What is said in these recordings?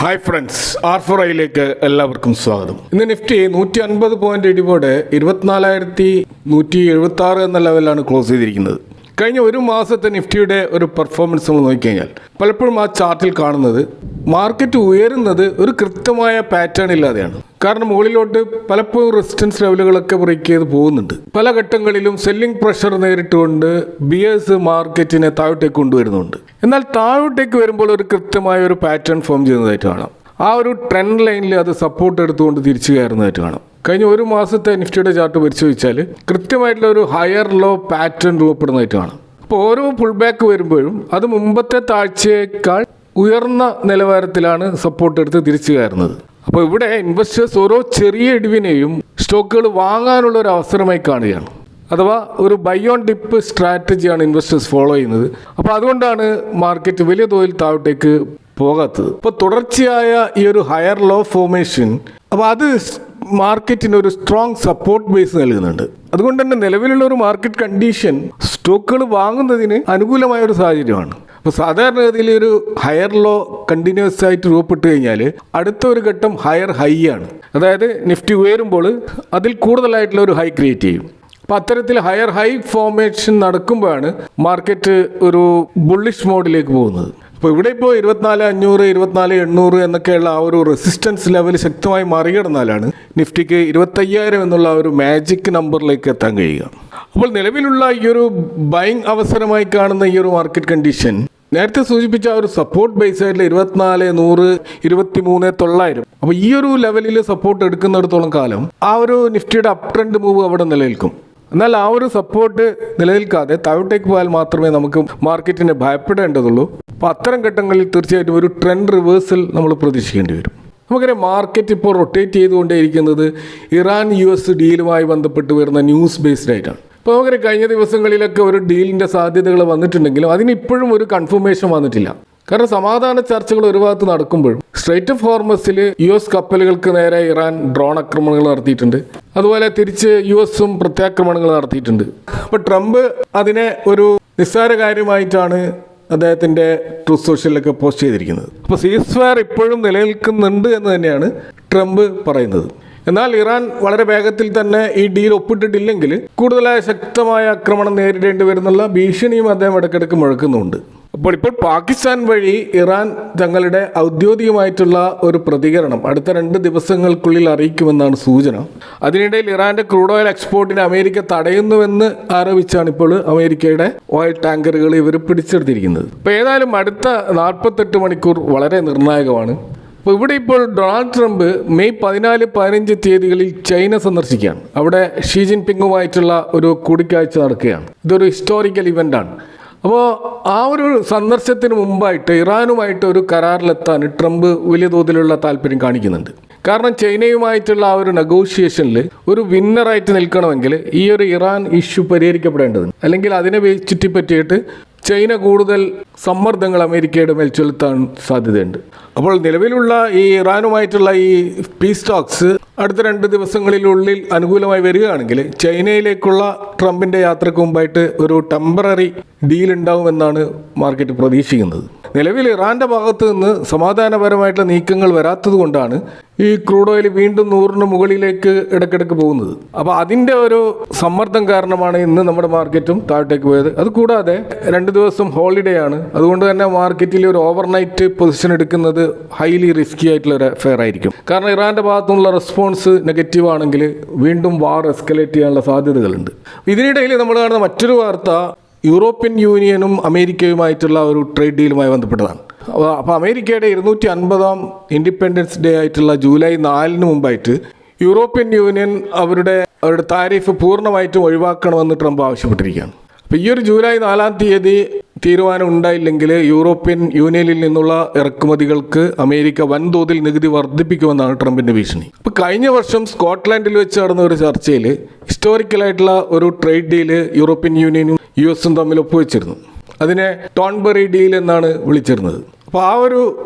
Hi friends, R4iലേക്ക് എല്ലാവർക്കും സ്വാഗതം. ഇന്ന് നിഫ്റ്റി 150 പോയിന്റ് ഇടിവോടെ 24,176 എന്ന ലെവലിലാണ് ക്ലോസ് ചെയ്തിരിക്കുന്നത്. കഴിഞ്ഞ ഒരു മാസത്തെ നിഫ്റ്റിയുടെ ഒരു പെർഫോമൻസ് നമ്മൾ നോക്കിക്കഴിഞ്ഞാൽ പലപ്പോഴും ആ ചാർട്ടിൽ കാണുന്നത് മാർക്കറ്റ് ഉയരുന്നത് ഒരു കൃത്യമായ പാറ്റേൺ ഇല്ലാതെയാണ്. കാരണം മുകളിലോട്ട് പലപ്പോഴും റെസിസ്റ്റൻസ് ലെവലുകളൊക്കെ ബ്രേക്ക് ചെയ്ത് പോകുന്നുണ്ട്. പല ഘട്ടങ്ങളിലും സെല്ലിംഗ് പ്രഷർ നേരിട്ടുകൊണ്ട് ബിയേഴ്സ് മാർക്കറ്റിനെ താഴോട്ടേക്ക് കൊണ്ടുവരുന്നുണ്ട്. എന്നാൽ താഴോട്ടേക്ക് വരുമ്പോൾ ഒരു കൃത്യമായ ഒരു പാറ്റേൺ ഫോം ചെയ്യുന്നതായിട്ട് കാണാം. ആ ഒരു ട്രെൻഡ് ലൈനിൽ അത് സപ്പോർട്ട് എടുത്തുകൊണ്ട് തിരിച്ചു കയറുന്നതായിട്ട് കാണാം. കഴിഞ്ഞ ഒരു മാസത്തെ നിഫ്റ്റിയുടെ ചാർട്ട് പരിശോധിച്ചാൽ കൃത്യമായിട്ടുള്ള ഒരു ഹയർ ലോ പാറ്റേൺ രൂപപ്പെടുന്നതായിട്ട് കാണാം. അപ്പോൾ ഓരോ പുൾ ബാക്ക് വരുമ്പോഴും അത് മുമ്പത്തെ താഴ്ചയേക്കാൾ ഉയർന്ന നിലവാരത്തിലാണ് സപ്പോർട്ട് എടുത്ത് തിരിച്ചു കയറുന്നത്. അപ്പോൾ ഇവിടെ ഇൻവെസ്റ്റേഴ്സ് ഓരോ ചെറിയ ഇടിവിനെയും സ്റ്റോക്കുകൾ വാങ്ങാനുള്ള ഒരു അവസരമായി കാണുകയാണ്. അഥവാ ഒരു ബൈ ഓൺ ഡിപ്പ് സ്ട്രാറ്റജിയാണ് ഇൻവെസ്റ്റേഴ്സ് ഫോളോ ചെയ്യുന്നത്. അപ്പോൾ അതുകൊണ്ടാണ് മാർക്കറ്റ് വലിയ തോതിൽ താഴോട്ടേക്ക് പോകാത്തത്. ഇപ്പോൾ തുടർച്ചയായ ഈ ഒരു ഹയർ ലോ ഫോർമേഷൻ അപ്പോൾ അത് മാർക്കറ്റിന് ഒരു സ്ട്രോങ് സപ്പോർട്ട് ബേസ് നൽകുന്നുണ്ട്. അതുകൊണ്ട് തന്നെ നിലവിലുള്ള ഒരു മാർക്കറ്റ് കണ്ടീഷൻ സ്റ്റോക്കുകൾ വാങ്ങുന്നതിന് അനുകൂലമായ ഒരു സാഹചര്യമാണ്. അപ്പോൾ സാധാരണഗതിയിൽ ഒരു ഹയർ ലോ കണ്ടിന്യൂസ് ആയിട്ട് രൂപപ്പെട്ട് കഴിഞ്ഞാൽ അടുത്ത ഒരു ഘട്ടം ഹയർ ഹൈ ആണ്. അതായത് നിഫ്റ്റി ഉയരുമ്പോൾ അതിൽ കൂടുതലായിട്ടുള്ള ഒരു ഹൈ ക്രിയേറ്റ് ചെയ്യും. അപ്പോൾ അത്തരത്തിൽ ഹയർ ഹൈ ഫോർമേഷൻ നടക്കുമ്പോഴാണ് മാർക്കറ്റ് ഒരു ബുള്ളിഷ് മോഡിലേക്ക് പോകുന്നത്. അപ്പോൾ ഇവിടെ ഇപ്പോൾ 24,500, 24,800 എന്നൊക്കെയുള്ള ആ ഒരു റെസിസ്റ്റൻസ് ലെവൽ ശക്തമായി മറികടന്നാലാണ് നിഫ്റ്റിക്ക് 25,000 എന്നുള്ള ഒരു മാജിക് നമ്പറിലേക്ക് എത്താൻ കഴിയുക. അപ്പോൾ നിലവിലുള്ള ഈ ഒരു ബൈങ് അവസരമായി കാണുന്ന ഈ ഒരു മാർക്കറ്റ് കണ്ടീഷൻ നേരത്തെ സൂചിപ്പിച്ച ആ ഒരു സപ്പോർട്ട് ബേസ് ആയിട്ടുള്ള 24,100, 23,900. അപ്പോൾ ഈ ഒരു ലെവലിൽ സപ്പോർട്ട് എടുക്കുന്നിടത്തോളം കാലം ആ ഒരു നിഫ്റ്റിയുടെ അപ് ട്രെൻഡ് മൂവ് അവിടെ നിലനിൽക്കും. എന്നാൽ ആ ഒരു സപ്പോർട്ട് നിലനിൽക്കാതെ താഴോട്ടേക്ക് പോയാൽ മാത്രമേ നമുക്ക് മാർക്കറ്റിനെ ഭയപ്പെടേണ്ടതുള്ളൂ. അപ്പോൾ അത്തരം ഘട്ടങ്ങളിൽ തീർച്ചയായിട്ടും ഒരു ട്രെൻഡ് റിവേഴ്സൽ നമ്മൾ പ്രതീക്ഷിക്കേണ്ടി വരും. നമുക്കറിയാം മാർക്കറ്റ് ഇപ്പോൾ റൊട്ടേറ്റ് ചെയ്തുകൊണ്ടേയിരിക്കുന്നത് ഇറാൻ US ഡീലുമായി ബന്ധപ്പെട്ട് വരുന്ന ന്യൂസ് ബേസ്ഡ് ആയിട്ടാണ്. ഇപ്പോൾ നമുക്കറിയാം കഴിഞ്ഞ ദിവസങ്ങളിലൊക്കെ ഒരു ഡീലിൻ്റെ സാധ്യതകൾ വന്നിട്ടുണ്ടെങ്കിലും അതിനിപ്പോഴും ഒരു കൺഫർമേഷൻ വന്നിട്ടില്ല. കാരണം സമാധാന ചർച്ചകൾ ഒരു ഭാഗത്ത് നടക്കുമ്പോഴും സ്ട്രൈറ്റ് ഓഫ് ഹോർമസിൽ US കപ്പലുകൾക്ക് നേരെ ഇറാൻ ഡ്രോൺ ആക്രമണങ്ങൾ നടത്തിയിട്ടുണ്ട്. അതുപോലെ തിരിച്ച് USഉം പ്രത്യാക്രമണങ്ങൾ നടത്തിയിട്ടുണ്ട്. അപ്പോൾ ട്രംപ് അതിനെ ഒരു നിസ്സാര കാര്യമായിട്ടാണ് അദ്ദേഹത്തിൻ്റെ ട്രൂത്ത് സോഷ്യലിലൊക്കെ പോസ്റ്റ് ചെയ്തിരിക്കുന്നത്. അപ്പോൾ സീസ് ഫയർ ഇപ്പോഴും നിലനിൽക്കുന്നുണ്ട് എന്ന് തന്നെയാണ് ട്രംപ് പറയുന്നത്. എന്നാൽ ഇറാൻ വളരെ വേഗത്തിൽ തന്നെ ഈ ഡീൽ ഒപ്പിട്ടിട്ടില്ലെങ്കിൽ കൂടുതലായ ശക്തമായ ആക്രമണം നേരിടേണ്ടി വരുന്നുള്ള ഭീഷണിയും അദ്ദേഹം ഇടയ്ക്കിടയ്ക്ക് മുഴക്കുന്നുണ്ട്. അപ്പോൾ പാകിസ്ഥാൻ വഴി ഇറാൻ തങ്ങളുടെ ഔദ്യോഗികമായിട്ടുള്ള ഒരു പ്രതികരണം അടുത്ത 2 ദിവസങ്ങൾക്കുള്ളിൽ അറിയിക്കുമെന്നാണ് സൂചന. അതിനിടയിൽ ഇറാന്റെ ക്രൂഡ് ഓയിൽ എക്സ്പോർട്ടിനെ അമേരിക്ക തടയുന്നുവെന്ന് ആരോപിച്ചാണ് ഇപ്പോൾ അമേരിക്കയുടെ ഓയിൽ ടാങ്കറുകൾ ഇവർ പിടിച്ചെടുത്തിരിക്കുന്നത്. അപ്പോൾ ഏതായാലും അടുത്ത 48 മണിക്കൂർ വളരെ നിർണായകമാണ്. അപ്പോൾ ഇവിടെ ഇപ്പോൾ ഡൊണാൾഡ് ട്രംപ് മെയ് 14, 15 തീയതികളിൽ ചൈന സന്ദർശിക്കുകയാണ്. അവിടെ ഷീ ജിൻപിങ്ങുമായിട്ടുള്ള ഒരു കൂടിക്കാഴ്ച നടക്കുകയാണ്. ഇതൊരു ഹിസ്റ്റോറിക്കൽ ഇവൻ്റാണ്. അപ്പോൾ ആ ഒരു സന്ദർശനത്തിന് മുമ്പായിട്ട് ഇറാനുമായിട്ട് ഒരു കരാറിലെത്താൻ ട്രംപ് വലിയ തോതിലുള്ള താല്പര്യം കാണിക്കുന്നുണ്ട്. കാരണം ചൈനയുമായിട്ടുള്ള ആ ഒരു നെഗോഷിയേഷനിൽ ഒരു വിന്നറായിട്ട് നിൽക്കണമെങ്കിൽ ഈ ഒരു ഇറാൻ ഇഷ്യൂ പരിഹരിക്കപ്പെടേണ്ടതുണ്ട്. അല്ലെങ്കിൽ അതിനെ ചുറ്റിപ്പറ്റിയിട്ട് ചൈന കൂടുതൽ സമ്മർദ്ദങ്ങൾ അമേരിക്കയുടെ മേൽ ചെലുത്താൻ സാധ്യതയുണ്ട്. അപ്പോൾ നിലവിലുള്ള ഈ ഇറാനുമായിട്ടുള്ള ഈ പീസ് ടോക്സ് അടുത്ത 2 ദിവസങ്ങളിലുള്ളിൽ അനുകൂലമായി വരികയാണെങ്കിൽ ചൈനയിലേക്കുള്ള ട്രംപിൻ്റെ യാത്രയ്ക്ക് മുമ്പായിട്ട് ഒരു ടെമ്പററി ഡീൽ ഉണ്ടാവുമെന്നാണ് മാർക്കറ്റ് പ്രതീക്ഷിക്കുന്നത്. നിലവിൽ ഇറാൻ്റെ ഭാഗത്ത് നിന്ന് സമാധാനപരമായിട്ടുള്ള നീക്കങ്ങൾ വരാത്തത് കൊണ്ടാണ് ഈ ക്രൂഡ് ഓയിൽ വീണ്ടും 100-ന് മുകളിലേക്ക് ഇടയ്ക്കിടയ്ക്ക് പോകുന്നത്. അപ്പോൾ അതിൻ്റെ ഒരു സമ്മർദ്ദം കാരണമാണ് ഇന്ന് നമ്മുടെ മാർക്കറ്റും താഴോട്ടേക്ക് പോയത്. അതുകൂടാതെ 2 ദിവസം ഹോളിഡേ ആണ്. അതുകൊണ്ട് തന്നെ മാർക്കറ്റിൽ ഒരു ഓവർനൈറ്റ് പൊസിഷൻ എടുക്കുന്നത് ഹൈലി റിസ്കി ആയിട്ടുള്ള ഒരു അഫെയർ ആയിരിക്കും. കാരണം ഇറാൻ്റെ ഭാഗത്തുനിന്നുള്ള റെസ്പോൺസ് നെഗറ്റീവ് ആണെങ്കിൽ വീണ്ടും വാർ എസ്കലേറ്റ് ചെയ്യാനുള്ള സാധ്യതകളുണ്ട്. ഇതിനിടയിൽ നമ്മൾ കാണുന്ന മറ്റൊരു വാർത്ത യൂറോപ്യൻ യൂണിയനും അമേരിക്കയുമായിട്ടുള്ള ഒരു ട്രേഡ് ഡീലുമായി ബന്ധപ്പെട്ടതാണ്. അപ്പോൾ അമേരിക്കയുടെ 250ാം ഇൻഡിപെൻഡൻസ് ഡേ ആയിട്ടുള്ള ജൂലൈ 4-ന് മുമ്പായിട്ട് യൂറോപ്യൻ യൂണിയൻ അവരുടെ താരിഫ് പൂർണ്ണമായിട്ടും ഒഴിവാക്കണമെന്ന് ട്രംപ് ആവശ്യപ്പെട്ടിരിക്കുകയാണ്. അപ്പോൾ ഈ ഒരു ജൂലൈ 4-ാം തീയതി തീരുമാനം ഉണ്ടായില്ലെങ്കിൽ യൂറോപ്യൻ യൂണിയനിൽ നിന്നുള്ള ഇറക്കുമതികൾക്ക് അമേരിക്ക വൻതോതിൽ നികുതി വർദ്ധിപ്പിക്കുമെന്നാണ് ട്രംപിൻ്റെ ഭീഷണി. ഇപ്പോൾ കഴിഞ്ഞ വർഷം സ്കോട്ട്ലാൻഡിൽ വെച്ച് നടന്ന ഒരു ചർച്ചയിൽ ഹിസ്റ്റോറിക്കലായിട്ടുള്ള ഒരു ട്രേഡ് ഡീല് യൂറോപ്യൻ യൂണിയനും US തമ്മിൽ ഒപ്പുവെച്ചിരുന്നു. അതിനെ ടോൺബറി ഡീൽ എന്നാണ് വിളിച്ചിരുന്നത്. അപ്പോൾ ആ ഒരു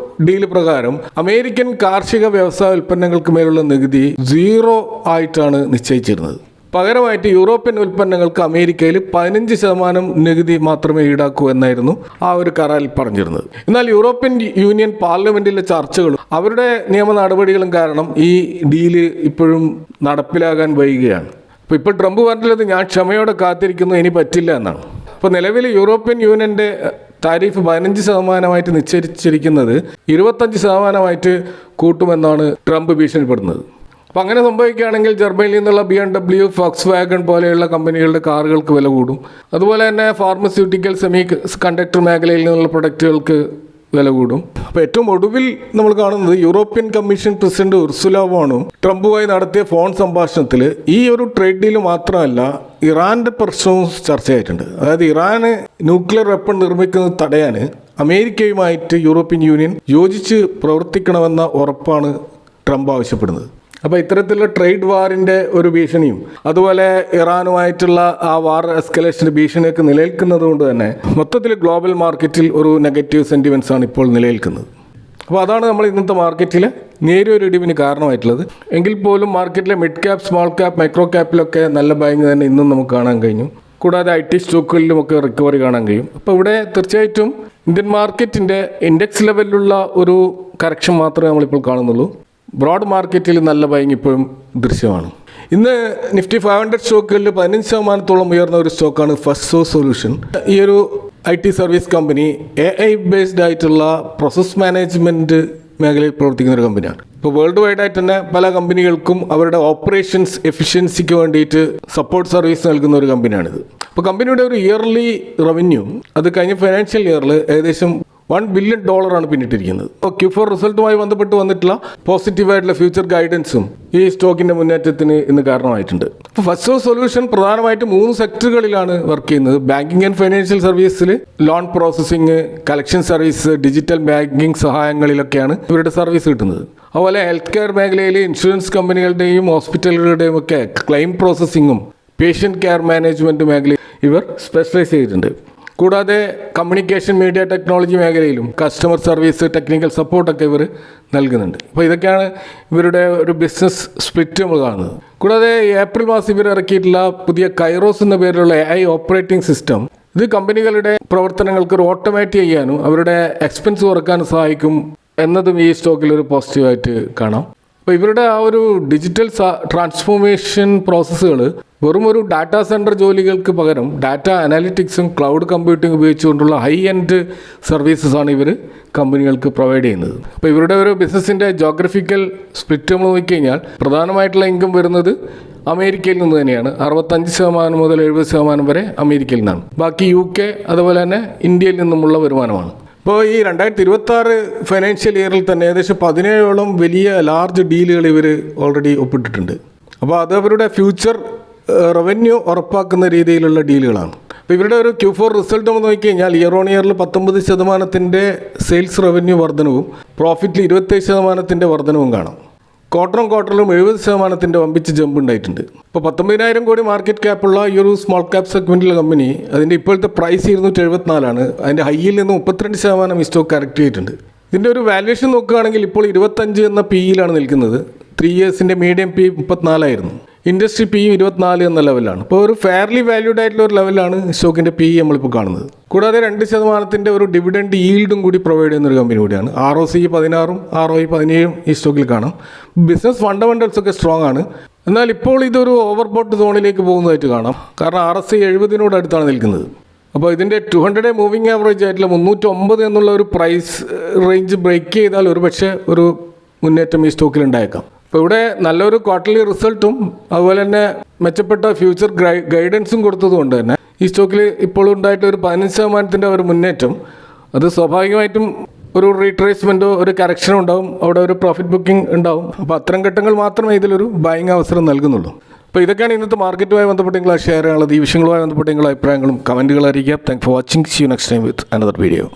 ഡീൽ പ്രകാരം അമേരിക്കൻ കാർഷിക വ്യവസായ ഉൽപ്പന്നങ്ങൾക്ക് മേലുള്ള നികുതി 0 ആയിട്ടാണ് നിശ്ചയിച്ചിരുന്നത്. പകരമായിട്ട് യൂറോപ്യൻ ഉൽപ്പന്നങ്ങൾക്ക് അമേരിക്കയിൽ 15% നികുതി മാത്രമേ ഈടാക്കൂ എന്നായിരുന്നു ആ ഒരു കരാറിൽ പറഞ്ഞിരുന്നത്. എന്നാൽ യൂറോപ്യൻ യൂണിയൻ പാർലമെന്റിലെ ചർച്ചകളും അവരുടെ നിയമ നടപടികളും കാരണം ഈ ഡീല് ഇപ്പോഴും നടപ്പിലാകാൻ വൈകുകയാണ്. ഇപ്പോൾ ട്രംപ് പറഞ്ഞിട്ടുള്ളത് ഞാൻ ക്ഷമയോടെ കാത്തിരിക്കുന്നു, ഇനി പറ്റില്ല എന്നാണ്. അപ്പോൾ നിലവിൽ യൂറോപ്യൻ യൂണിയൻ്റെ താരിഫ് 15% നിശ്ചയിച്ചിരിക്കുന്നത് 25% കൂട്ടുമെന്നാണ് ട്രംപ് ഭീഷണിപ്പെടുന്നത്. അപ്പോൾ അങ്ങനെ സംഭവിക്കുകയാണെങ്കിൽ ജർമ്മനിയിൽ നിന്നുള്ള BMW, ഫോക്സ്വാഗൺ പോലെയുള്ള കമ്പനികളുടെ കാറുകൾക്ക് വില കൂടും. അതുപോലെ തന്നെ ഫാർമസ്യൂട്ടിക്കൽ, സെമി കണ്ടക്ടർ മേഖലയിൽ നിന്നുള്ള പ്രൊഡക്റ്റുകൾക്ക് വില കൂടും. അപ്പോൾ ഏറ്റവും ഒടുവിൽ നമ്മൾ കാണുന്നത് യൂറോപ്യൻ കമ്മീഷൻ പ്രസിഡന്റ് ഉർസുല വോണും ട്രംപുമായി നടത്തിയ ഫോൺ സംഭാഷണത്തിൽ ഈ ഒരു ട്രേഡ് ഡീൽ മാത്രമല്ല ഇറാൻ്റെ പ്രശ്നവും ചർച്ചയായിട്ടുണ്ട്. അതായത് ഇറാന് ന്യൂക്ലിയർ വെപ്പൺ നിർമ്മിക്കുന്നത് തടയാൻ അമേരിക്കയുമായിട്ട് യൂറോപ്യൻ യൂണിയൻ യോജിച്ച് പ്രവർത്തിക്കണമെന്ന ഉറപ്പാണ് ട്രംപ് ആവശ്യപ്പെടുന്നത്. അപ്പോൾ ഇത്തരത്തിലുള്ള ട്രേഡ് വാറിൻ്റെ ഒരു ഭീഷണിയും അതുപോലെ ഇറാനുമായിട്ടുള്ള ആ വാർ എസ്കലേഷൻ്റെ ഭീഷണിയൊക്കെ നിലനിൽക്കുന്നത് കൊണ്ട് തന്നെ മൊത്തത്തിൽ ഗ്ലോബൽ മാർക്കറ്റിൽ ഒരു നെഗറ്റീവ് സെൻറ്റിമെൻറ്റ്സ് ആണ് ഇപ്പോൾ നിലനിൽക്കുന്നത്. അപ്പോൾ അതാണ് നമ്മൾ ഇന്നത്തെ മാർക്കറ്റിൽ നേരിയൊരു ഇടിവിന് കാരണമായിട്ടുള്ളത്. എങ്കിൽ പോലും മാർക്കറ്റിലെ മിഡ് ക്യാപ്പ്, സ്മോൾ ക്യാപ്പ്, മൈക്രോ ക്യാപ്പിലൊക്കെ നല്ല ബൈങ് തന്നെ ഇന്നും നമുക്ക് കാണാൻ കഴിഞ്ഞു. കൂടാതെ IT സ്റ്റോക്കുകളിലുമൊക്കെ റിക്കവറി കാണാൻ കഴിയും. അപ്പോൾ ഇവിടെ തീർച്ചയായിട്ടും ഇന്ത്യൻ മാർക്കറ്റിൻ്റെ ഇൻഡെക്സ് ലെവലിലുള്ള ഒരു കറക്ഷൻ മാത്രമേ നമ്മളിപ്പോൾ കാണുന്നുള്ളൂ. ബ്രോഡ് മാർക്കറ്റിൽ നല്ല ബൈങ് ഇപ്പോഴും ദൃശ്യമാണ്. ഇന്ന് നിഫ്റ്റി 500 സ്റ്റോക്കുകളിൽ 15% ഉയർന്ന ഒരു സ്റ്റോക്കാണ് ഫസ്റ്റ്സോ സൊല്യൂഷൻ. ഈ ഒരു IT service company AI based ആയിട്ടുള്ള പ്രോസസ് മാനേജ്മെൻറ്റ് മേഖലയിൽ പ്രവർത്തിക്കുന്ന ഒരു കമ്പനിയാണ്. ഇപ്പോൾ വേൾഡ് വൈഡ് ആയിട്ട് തന്നെ പല കമ്പനികൾക്കും അവരുടെ ഓപ്പറേഷൻസ് എഫിഷ്യൻസിക്ക് വേണ്ടിയിട്ട് സപ്പോർട്ട് സർവീസ് നൽകുന്ന ഒരു കമ്പനിയാണിത്. അപ്പോൾ കമ്പനിയുടെ ഒരു ഇയർലി റവന്യൂ അത് കഴിഞ്ഞ ഫൈനാൻഷ്യൽ ഇയറിൽ ഏകദേശം $1 ബില്യൺ പിന്നിട്ടിരിക്കുന്നത്. അപ്പോൾ Q4 റിസൾട്ടുമായി ബന്ധപ്പെട്ട് വന്നിട്ടുള്ള പോസിറ്റീവായിട്ടുള്ള ഫ്യൂച്ചർ ഗൈഡൻസും ഈ സ്റ്റോക്കിൻ്റെ മുന്നേറ്റത്തിന് ഇന്ന് കാരണമായിട്ടുണ്ട്. അപ്പോൾ ഫസ്റ്റ്സോ സൊല്യൂഷൻ പ്രധാനമായിട്ടും 3 സെക്ടറുകളിലാണ് വർക്ക് ചെയ്യുന്നത്. ബാങ്കിങ് ആൻഡ് ഫൈനാൻഷ്യൽ സർവീസിൽ loan processing, collection service, digital banking സഹായങ്ങളിലൊക്കെയാണ് ഇവരുടെ സർവീസ് കിട്ടുന്നത്. അതുപോലെ ഹെൽത്ത് കെയർ മേഖലയിൽ ഇൻഷുറൻസ് കമ്പനികളുടെയും ഹോസ്പിറ്റലുകളുടെയും ഒക്കെ ക്ലെയിം പ്രോസസ്സിങ്ങും പേഷ്യൻ്റ് കെയർ മാനേജ്മെൻറ്റ് മേഖലയിൽ ഇവർ സ്പെഷ്യലൈസ് ചെയ്തിട്ടുണ്ട്. കൂടാതെ കമ്മ്യൂണിക്കേഷൻ, മീഡിയ ടെക്നോളജി മേഖലയിലും കസ്റ്റമർ സർവീസ്, ടെക്നിക്കൽ സപ്പോർട്ടൊക്കെ ഇവർ നൽകുന്നുണ്ട്. അപ്പോൾ ഇതൊക്കെയാണ് ഇവരുടെ ഒരു ബിസിനസ് സ്പ്ലിറ്റ് നമ്മൾ കാണുന്നത്. കൂടാതെ ഏപ്രിൽ മാസം ഇവർ ഇറക്കിയിട്ടുള്ള പുതിയ കൈറോസ് എന്ന പേരിലുള്ള AI ഓപ്പറേറ്റിംഗ് സിസ്റ്റം ഇത് കമ്പനികളുടെ പ്രവർത്തനങ്ങൾക്ക് ഒരു ഓട്ടോമേറ്റ് ചെയ്യാനും അവരുടെ എക്സ്പെൻസ് കുറക്കാനും സഹായിക്കും എന്നതും ഈ സ്റ്റോക്കിൽ ഒരു പോസിറ്റീവായിട്ട് കാണാം. അപ്പോൾ ഇവരുടെ ആ ഒരു ഡിജിറ്റൽ ട്രാൻസ്ഫോർമേഷൻ പ്രോസസ്സുകൾ വെറും ഒരു ഡാറ്റാ സെൻറ്റർ ജോലികൾക്ക് പകരം ഡാറ്റ അനാലിറ്റിക്സും ക്ലൗഡ് കമ്പ്യൂട്ടിംഗ് ഉപയോഗിച്ചുകൊണ്ടുള്ള ഹൈ എൻഡ് സർവീസസാണ് ഇവർ കമ്പനികൾക്ക് പ്രൊവൈഡ് ചെയ്യുന്നത്. അപ്പോൾ ഇവരുടെ ഒരു ബിസിനസ്സിൻ്റെ ജോഗ്രഫിക്കൽ സ്പ്ലിറ്റ് നമ്മൾ നോക്കിക്കഴിഞ്ഞാൽ പ്രധാനമായിട്ടുള്ള ഇൻകം വരുന്നത് അമേരിക്കയിൽ നിന്ന് തന്നെയാണ്. 65% മുതൽ 70% വരെ അമേരിക്കയിൽ നിന്നാണ്. ബാക്കി UK അതുപോലെ തന്നെ ഇന്ത്യയിൽ നിന്നുമുള്ള വരുമാനമാണ്. ഇപ്പോൾ ഈ 2026 ഫൈനാൻഷ്യൽ ഇയറിൽ തന്നെ ഏകദേശം 17ഓളം വലിയ ലാർജ് ഡീലുകൾ ഇവർ ഓൾറെഡി ഒപ്പിട്ടിട്ടുണ്ട്. അപ്പോൾ അത് അവരുടെ ഫ്യൂച്ചർ റവന്യൂ ഉറപ്പാക്കുന്ന രീതിയിലുള്ള ഡീലുകളാണ്. അപ്പോൾ ഇവരുടെ ഒരു Q4 റിസൾട്ട് നമ്മൾ നോക്കിക്കഴിഞ്ഞാൽ ഇയർ ഓൺ ഇയറിൽ 19% സെയിൽസ് റവന്യൂ വർധനവും പ്രോഫിറ്റിൽ 27% വർധനവും കാണാം. ക്വാർട്ടറിലും 70% വമ്പിച്ച് ജമ്പ് ഉണ്ടായിട്ടുണ്ട്. ഇപ്പോൾ 19,000 കോടി മാർക്കറ്റ് ക്യാപ്പുള്ള ഈ ഒരു സ്മോൾ ക്യാപ്പ് സെഗ്മെൻറ്റിലെ കമ്പനി അതിൻ്റെ ഇപ്പോഴത്തെ പ്രൈസ് 274 അതിൻ്റെ ഹൈയിൽ നിന്ന് 32% ഈ സ്റ്റോക്ക് കറക്റ്റ് ചെയ്തിട്ടുണ്ട്. ഇതിൻ്റെ ഒരു വാല്യുവേഷൻ നോക്കുകയാണെങ്കിൽ ഇപ്പോൾ 25 എന്ന PE-യിലാണ് നിൽക്കുന്നത്. 3 ഇയേഴ്സിൻ്റെ മീഡിയം P 34 ഇൻഡസ്ട്രി PE 24 എന്ന ലെവലാണ്. ഇപ്പോൾ ഒരു ഫെയർലി വാല്യൂഡ് ആയിട്ടുള്ള ഒരു ലെവലാണ് സ്റ്റോക്കിൻ്റെ PE നമ്മളിപ്പോൾ കാണുന്നത്. കൂടാതെ 2% ഒരു ഡിവിഡൻഡ് ഈൽഡും കൂടി പ്രൊവൈഡ് ചെയ്യുന്ന ഒരു കമ്പനി കൂടിയാണ്. ROC 16 ROE 17 ഈ സ്റ്റോക്കിൽ കാണാം. ബിസിനസ് ഫണ്ടമെൻ്റൽസ് ഒക്കെ സ്ട്രോങ് ആണ്. എന്നാൽ ഇപ്പോൾ ഇതൊരു ഓവർബോട്ട് സോണിലേക്ക് പോകുന്നതായിട്ട് കാണാം. കാരണം RSI 70 അടുത്താണ് നിൽക്കുന്നത്. അപ്പോൾ ഇതിൻ്റെ 200 മൂവിങ് ആവറേജ് ആയിട്ടുള്ള 309 എന്നുള്ള ഒരു പ്രൈസ് റേഞ്ച് ബ്രേക്ക് ചെയ്താൽ ഒരു പക്ഷേ ഒരു മുന്നേറ്റം ഈ സ്റ്റോക്കിൽ ഉണ്ടായേക്കാം. അപ്പോൾ ഇവിടെ നല്ലൊരു ക്വാർട്ടർലി റിസൾട്ടും അതുപോലെ തന്നെ മെച്ചപ്പെട്ട ഫ്യൂച്ചർ ഗൈഡൻസും കൊടുത്തതുകൊണ്ട് തന്നെ ഈ സ്റ്റോക്കിൽ ഇപ്പോൾ ഉണ്ടായിട്ട് ഒരു 15% ഒരു മുന്നേറ്റം അത് സ്വാഭാവികമായിട്ടും ഒരു റീട്രേസ്മെൻറ്റോ ഒരു കറക്ഷനോ ഉണ്ടാവും. അവിടെ ഒരു പ്രോഫിറ്റ് ബുക്കിംഗ് ഉണ്ടാവും. അപ്പോൾ അത്തരം ഘട്ടങ്ങൾ മാത്രമേ ഇതിലൊരു ബൈങ് അവസരം നൽകുന്നുള്ളൂ. അപ്പോൾ ഇതൊക്കെയാണ് ഇന്നത്തെ മാർക്കറ്റുമായി ബന്ധപ്പെട്ട് നിങ്ങൾ ഷെയർ ചെയ്യാനുള്ളത്. ഈ വിഷയങ്ങളുമായി ബന്ധപ്പെട്ട് നിങ്ങളുടെ അഭിപ്രായങ്ങളും കമൻറ്റുകൾ അറിയിക്കുക. Thank for watching. See you next time with another video.